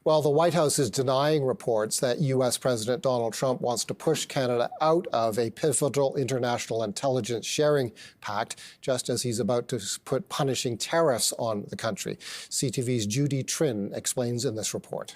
Well, the White House is denying reports that U.S. President Donald Trump wants to push Canada out of a pivotal international intelligence sharing pact, just as he's about to put punishing tariffs on the country. CTV's Judy Trin explains in this report.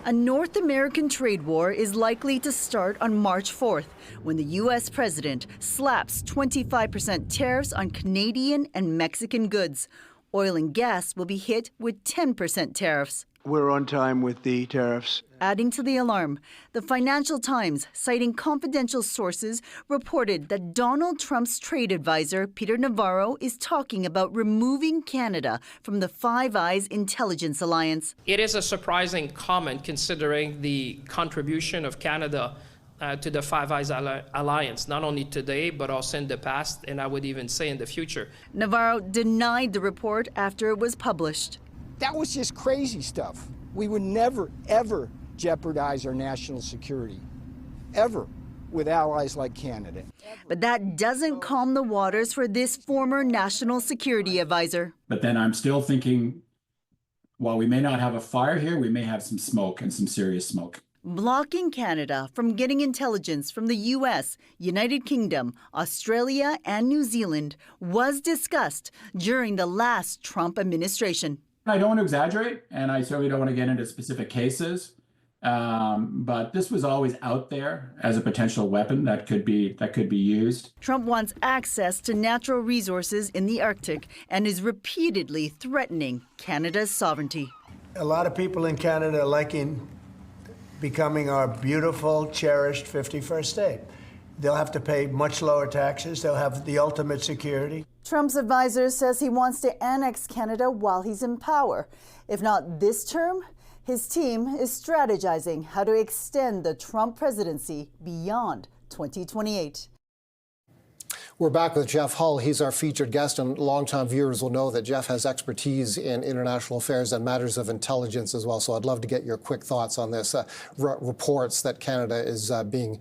A North American trade war is likely to start on March 4th, when the U.S. president slaps 25% tariffs on Canadian and Mexican goods. Oil and gas will be hit with 10% tariffs. We're on time with the tariffs. Adding to the alarm, the Financial Times, citing confidential sources, reported that Donald Trump's trade advisor, Peter Navarro, is talking about removing Canada from the Five Eyes intelligence alliance. It is a surprising comment considering the contribution of Canada to the Five Eyes alliance, not only today, but also in the past, and I would even say in the future. Navarro denied the report after it was published. That was just crazy stuff. We would never, ever jeopardize our national security, ever, with allies like Canada. But that doesn't calm the waters for this former national security advisor. But then I'm still thinking, while we may not have a fire here, we may have some smoke, and some serious smoke. Blocking Canada from getting intelligence from the U.S., United Kingdom, Australia, and New Zealand was discussed during the last Trump administration. I don't want to exaggerate, and I certainly don't want to get into specific cases, but this was always out there as a potential weapon that could be used. Trump wants access to natural resources in the Arctic and is repeatedly threatening Canada's sovereignty. A lot of people in Canada are liking becoming our beautiful, cherished 51st state. They'll have to pay much lower taxes. They'll have the ultimate security. Trump's advisor says he wants to annex Canada while he's in power. If not this term, his team is strategizing how to extend the Trump presidency beyond 2028. We're back with Jeff Hull. He's our featured guest, and longtime viewers will know that Jeff has expertise in international affairs and matters of intelligence as well. So I'd love to get your quick thoughts on this. Reports that Canada is being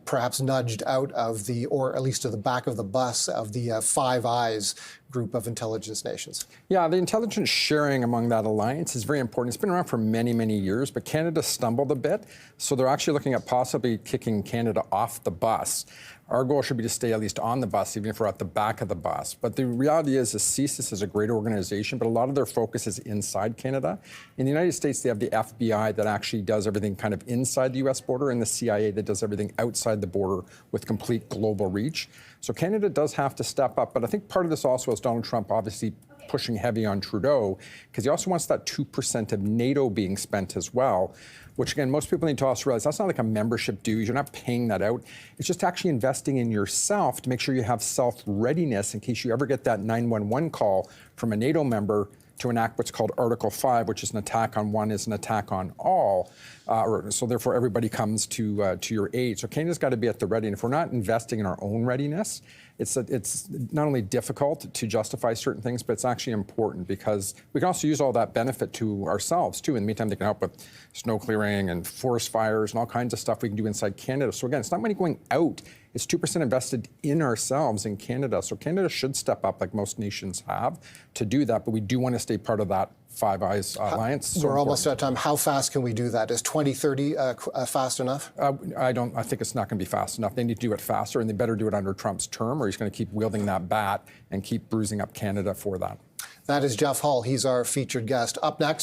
perhaps nudged out of the, or at least to the back of the bus of the Five Eyes group of intelligence nations. Yeah, the intelligence sharing among that alliance is very important. It's been around for many, many years, but Canada stumbled a bit. So they're actually looking at possibly kicking Canada off the bus. Our goal should be to stay at least on the bus, even if we're at the back of the bus. But the reality is CSIS is a great organization, but a lot of their focus is inside Canada. In the United States, they have the FBI that actually does everything kind of inside the U.S. border, and the CIA that does everything outside the border with complete global reach. So Canada does have to step up. But I think part of this also is Donald Trump obviously pushing heavy on Trudeau, because he also wants that 2% of NATO being spent as well, which, again, most people need to also realize that's not like a membership dues. You're not paying that out. It's just actually investing in yourself to make sure you have self-readiness in case you ever get that 911 call from a NATO member to enact what's called Article 5, which is an attack on one is an attack on all. So therefore, everybody comes to your aid. So Canada's got to be at the ready. And if we're not investing in our own readiness, it's not only difficult to justify certain things, but it's actually important because we can also use all that benefit to ourselves, too. In the meantime, they can help with snow clearing and forest fires and all kinds of stuff we can do inside Canada. So again, it's not money going out. It's 2% invested in ourselves in Canada. So Canada should step up like most nations have to do that, but we do want to stay part of that Five Eyes alliance. We're almost out of time. How fast can we do that? Is 2030 fast enough? I think it's not going to be fast enough. They need to do it faster, and they better do it under Trump's term, or he's going to keep wielding that bat and keep bruising up Canada for that. That is Jeff Hull. He's our featured guest. Up next,